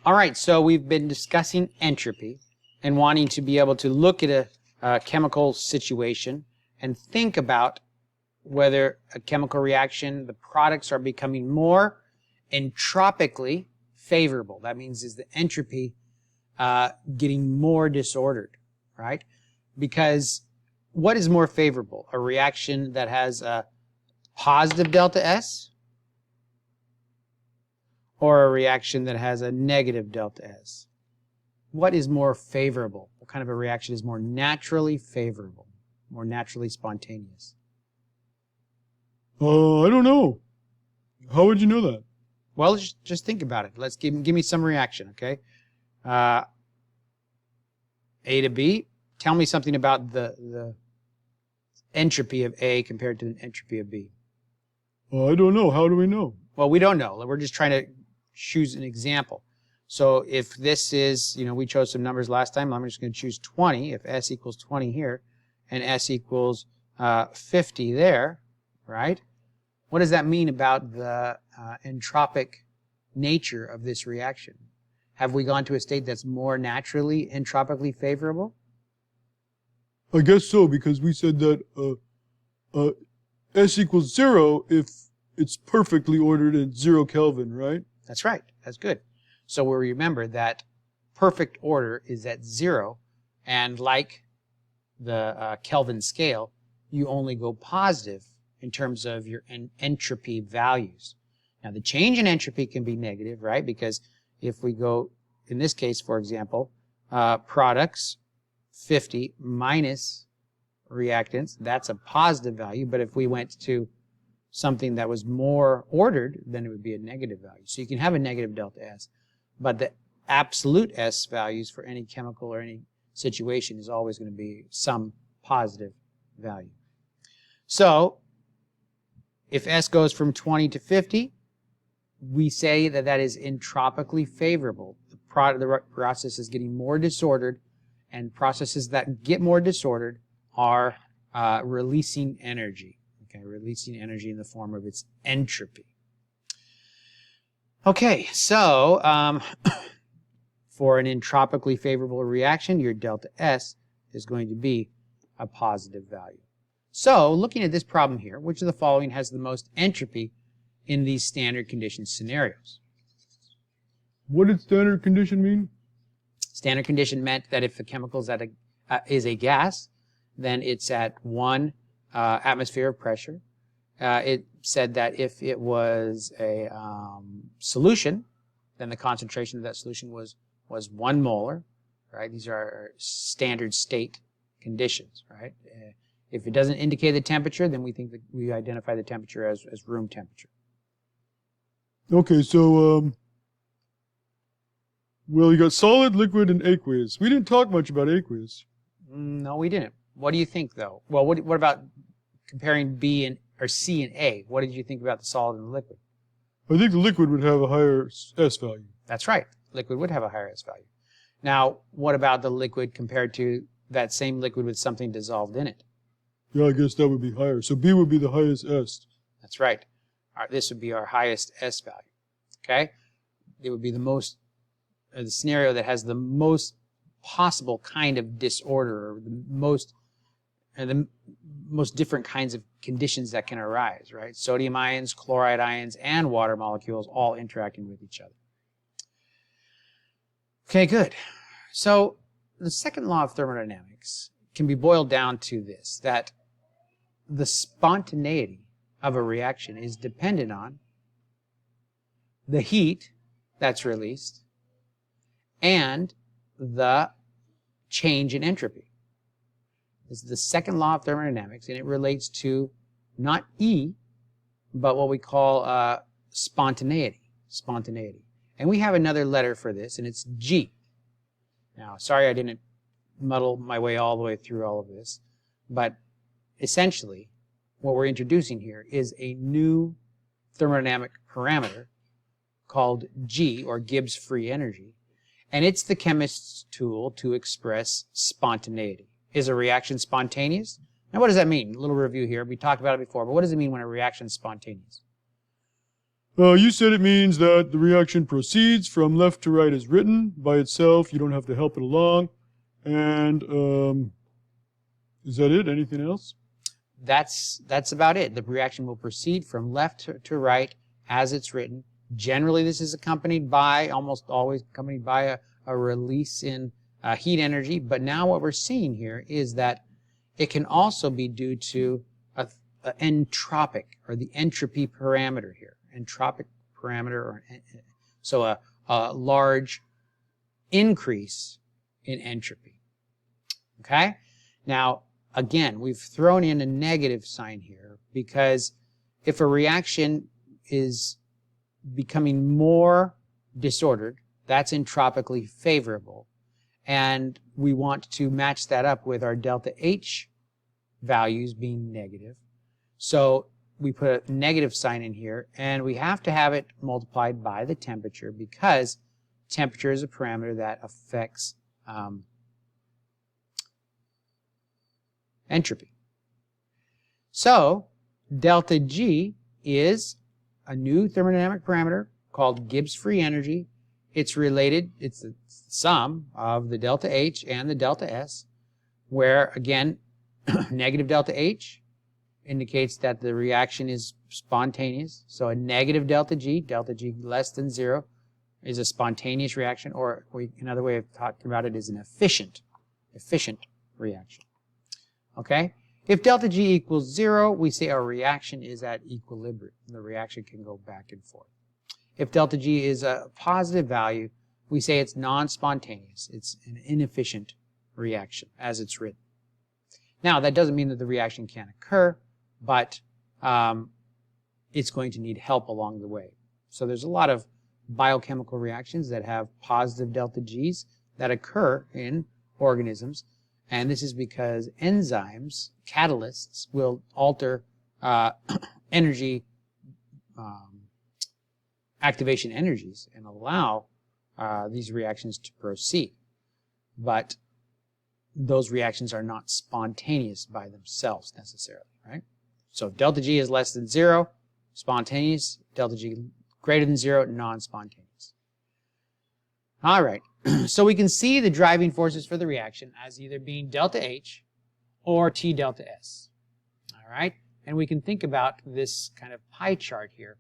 All right, so we've been discussing entropy and wanting to be able to look at a chemical situation and think about whether a chemical reaction, the products are becoming more entropically favorable. That means is the entropy getting more disordered, right? Because what is more favorable? A reaction that has a positive delta S or a reaction that has a negative delta S? What is more favorable? What kind of a reaction is more naturally favorable, more naturally spontaneous? I don't know. How would you know that? Well, just think about it. Let's give me some reaction, okay? A to B. Tell me something about the entropy of A compared to the entropy of B. I don't know. How do we know? Well, we don't know. We're just trying to choose an example. So if this is, we chose some numbers last time. I'm just going to choose 20. If S equals 20 here and S equals 50 there, right? What does that mean about the entropic nature of this reaction? Have we gone to a state that's more naturally entropically favorable? I guess so, because we said that S equals 0 if it's perfectly ordered at 0 Kelvin, right? That's right. That's good. So we'll remember that perfect order is at 0, and like the Kelvin scale, you only go positive in terms of your entropy values. Now, the change in entropy can be negative, right? Because if we go, in this case, for example, products 50 minus reactants, that's a positive value. But if we went to something that was more ordered, then it would be a negative value. So you can have a negative delta S, but the absolute S values for any chemical or any situation is always going to be some positive value. So if S goes from 20 to 50, we say that that is entropically favorable. The process is getting more disordered, and processes that get more disordered are releasing energy. Okay, releasing energy in the form of its entropy. Okay, so for an entropically favorable reaction, your delta S is going to be a positive value. So, looking at this problem here, which of the following has the most entropy in these standard condition scenarios? What did standard condition mean? Standard condition meant that if the chemical is a gas, then it's at 1 atmosphere of pressure. It said that if it was a solution, then the concentration of that solution was 1 molar, right? These are standard state conditions, right? If it doesn't indicate the temperature, then we think that we identify the temperature as room temperature. Okay, so, well, you got solid, liquid, and aqueous. We didn't talk much about aqueous. No, we didn't. What do you think, though? Well, what about comparing B or C and A? What did you think about the solid and the liquid? I think the liquid would have a higher S value. That's right. Liquid would have a higher S value. Now, what about the liquid compared to that same liquid with something dissolved in it? Yeah, I guess that would be higher. So B would be the highest S. That's right. This would be our highest S value. Okay? It would be the scenario that has the most possible kind of disorder, or the most different kinds of conditions that can arise, right? Sodium ions, chloride ions, and water molecules all interacting with each other. Okay, good. So the second law of thermodynamics can be boiled down to this, that the spontaneity of a reaction is dependent on the heat that's released and the change in entropy. This is the second law of thermodynamics, and it relates to not E, but what we call spontaneity. And we have another letter for this, and it's G. Now, sorry I didn't muddle my way all the way through all of this, but essentially what we're introducing here is a new thermodynamic parameter called G, or Gibbs free energy, and it's the chemist's tool to express spontaneity. Is a reaction spontaneous? Now, what does that mean? A little review here. We talked about it before, but what does it mean when a reaction is spontaneous? You said it means that the reaction proceeds from left to right as written by itself. You don't have to help it along. And is that it? Anything else? That's about it. The reaction will proceed from left to right as it's written. Generally, this is accompanied by, almost always accompanied by a release in heat energy. But now what we're seeing here is that it can also be due to a entropic, or the entropy parameter here. Entropic parameter, or so a large increase in entropy. Okay? Now, again, we've thrown in a negative sign here because if a reaction is becoming more disordered, that's entropically favorable. And we want to match that up with our delta H values being negative. So we put a negative sign in here, and we have to have it multiplied by the temperature because temperature is a parameter that affects entropy. So delta G is a new thermodynamic parameter called Gibbs free energy. It's related, it's the sum of the delta H and the delta S, where again, negative delta H indicates that the reaction is spontaneous. So a negative delta G less than 0, is a spontaneous reaction, or another way of talking about it is an efficient reaction. Okay? If delta G equals 0, we say our reaction is at equilibrium. The reaction can go back and forth. If delta G is a positive value, we say it's non-spontaneous. It's an inefficient reaction, as it's written. Now, that doesn't mean that the reaction can't occur, but it's going to need help along the way. So there's a lot of biochemical reactions that have positive delta Gs that occur in organisms, and this is because enzymes, catalysts, will alter energy activation energies and allow these reactions to proceed. But those reactions are not spontaneous by themselves necessarily, right? So if delta G is less than 0, spontaneous. Delta G greater than 0, non-spontaneous. All right, so we can see the driving forces for the reaction as either being delta H or T delta S. All right, and we can think about this kind of pie chart here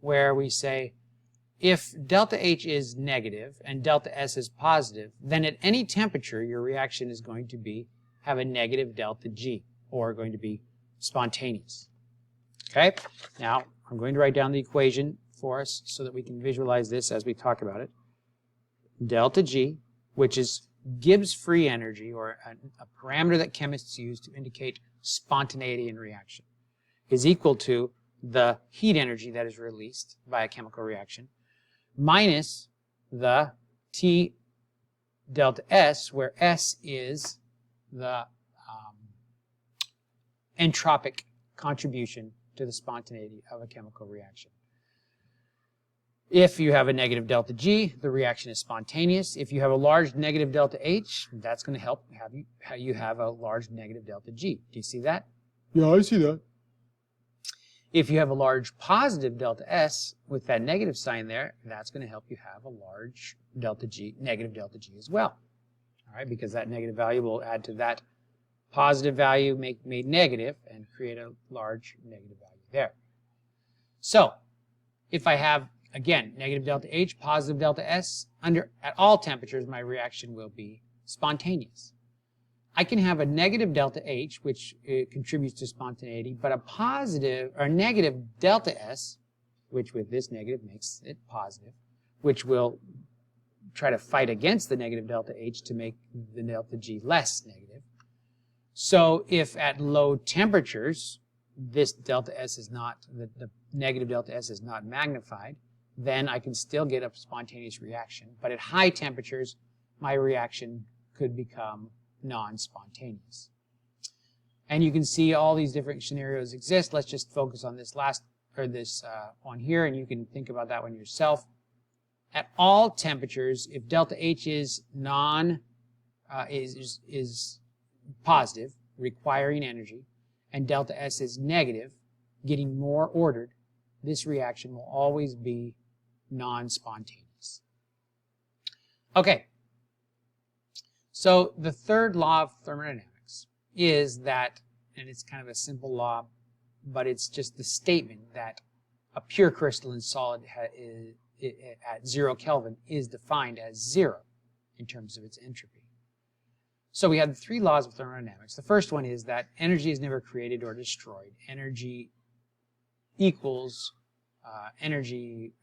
where we say if delta H is negative and delta S is positive, then at any temperature your reaction is going to have a negative delta G, or going to be spontaneous. Okay, now I'm going to write down the equation for us so that we can visualize this as we talk about it. Delta G, which is Gibbs free energy, or a parameter that chemists use to indicate spontaneity in reaction, is equal to the heat energy that is released by a chemical reaction minus the T delta S, where S is the entropic contribution to the spontaneity of a chemical reaction. If you have a negative delta G, the reaction is spontaneous. If you have a large negative delta H, that's going to help you have a large negative delta G. Do you see that? Yeah, I see that. If you have a large positive delta S with that negative sign there, that's going to help you have a large delta G, negative delta G as well. All right, because that negative value will add to that positive value made negative and create a large negative value there. So if I have, again, negative delta H, positive delta S, at all temperatures my reaction will be spontaneous. I can have a negative delta H, which contributes to spontaneity, but a positive or negative delta S, which with this negative makes it positive, which will try to fight against the negative delta H to make the delta G less negative. So if at low temperatures this delta S is not, the negative delta S is not magnified, then I can still get a spontaneous reaction. But at high temperatures, my reaction could become non-spontaneous. And you can see all these different scenarios exist. Let's just focus on this one here, and you can think about that one yourself. At all temperatures, if delta H is is positive, requiring energy, and delta S is negative, getting more ordered, this reaction will always be non-spontaneous. Okay, so the third law of thermodynamics is that, and it's kind of a simple law, but it's just the statement that a pure crystalline solid at 0 Kelvin is defined as 0 in terms of its entropy. So we have the 3 laws of thermodynamics. The first one is that energy is never created or destroyed. Energy equals energy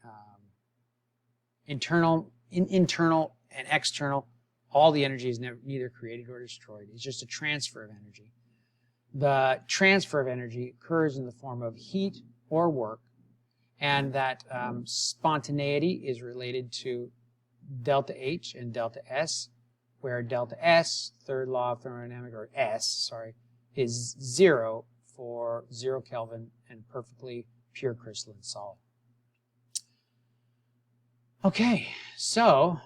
internal and external. All the energy is neither created or destroyed. It's just a transfer of energy. The transfer of energy occurs in the form of heat or work, and that spontaneity is related to delta H and delta S, where delta S, third law of thermodynamics, or S, sorry, is 0 for 0 Kelvin and perfectly pure crystalline solid. Okay, so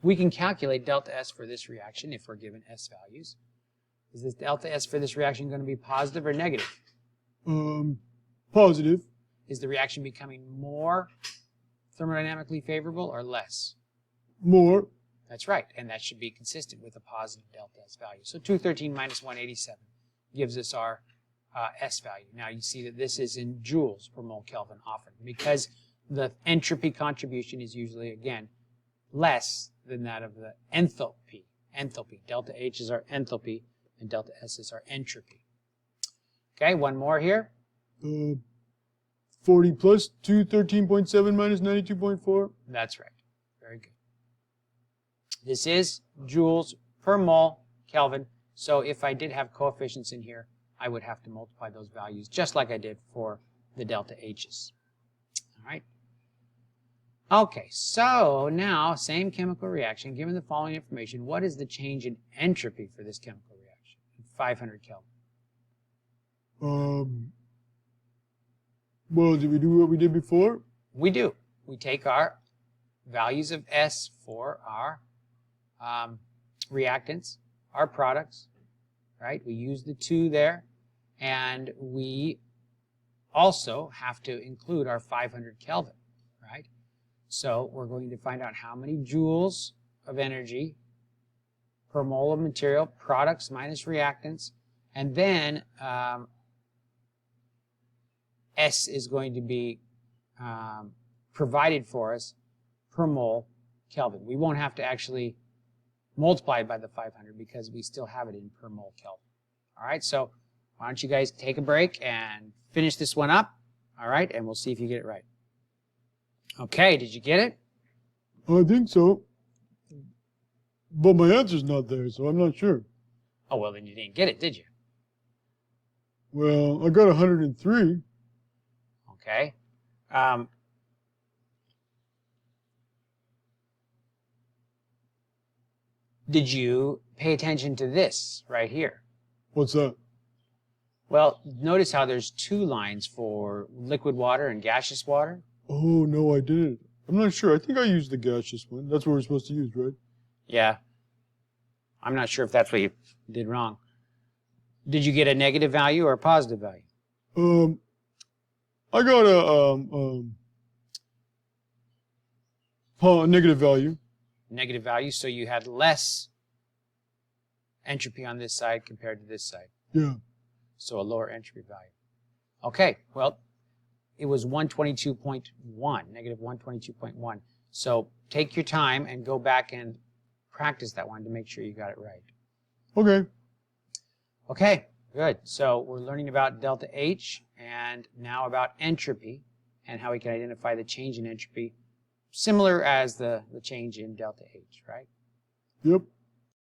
we can calculate delta S for this reaction if we're given S values. Is this delta S for this reaction going to be positive or negative? Positive. Is the reaction becoming more thermodynamically favorable or less? More. That's right, and that should be consistent with a positive delta S value. So 213 minus 187 gives us our S value. Now you see that this is in joules per mole Kelvin often, because the entropy contribution is usually, again, less than that of the enthalpy. Delta H is our enthalpy, and delta S is our entropy. Okay, one more here. 40 plus 213.7 minus 92.4. That's right. Very good. This is joules per mole Kelvin. So if I did have coefficients in here, I would have to multiply those values just like I did for the delta H's. All right. Okay, so now, same chemical reaction. Given the following information, what is the change in entropy for this chemical reaction at 500 Kelvin? Well, did we do what we did before? We do. We take our values of S for our reactants, our products, right? We use the 2 there, and we also have to include our 500 Kelvin, right? So we're going to find out how many joules of energy per mole of material, products minus reactants, and then S is going to be provided for us per mole Kelvin. We won't have to actually multiply it by the 500 because we still have it in per mole Kelvin. All right, so why don't you guys take a break and finish this one up, all right, and we'll see if you get it right. Okay, did you get it? I think so. But my answer's not there, so I'm not sure. Oh, well, then you didn't get it, did you? Well, I got 103. Okay. Did you pay attention to this right here? What's that? Well, notice how there's 2 lines for liquid water and gaseous water. Oh, no, I didn't. I'm not sure. I think I used the gaseous one. That's what we're supposed to use, right? Yeah. I'm not sure if that's what you did wrong. Did you get a negative value or a positive value? I got a negative value. Negative value, so you had less entropy on this side compared to this side. Yeah. So a lower entropy value. Okay, well, it was 122.1, negative 122.1. So take your time and go back and practice that one to make sure you got it right. Okay. Okay, good. So we're learning about delta H and now about entropy and how we can identify the change in entropy, similar as the change in delta H, right? Yep.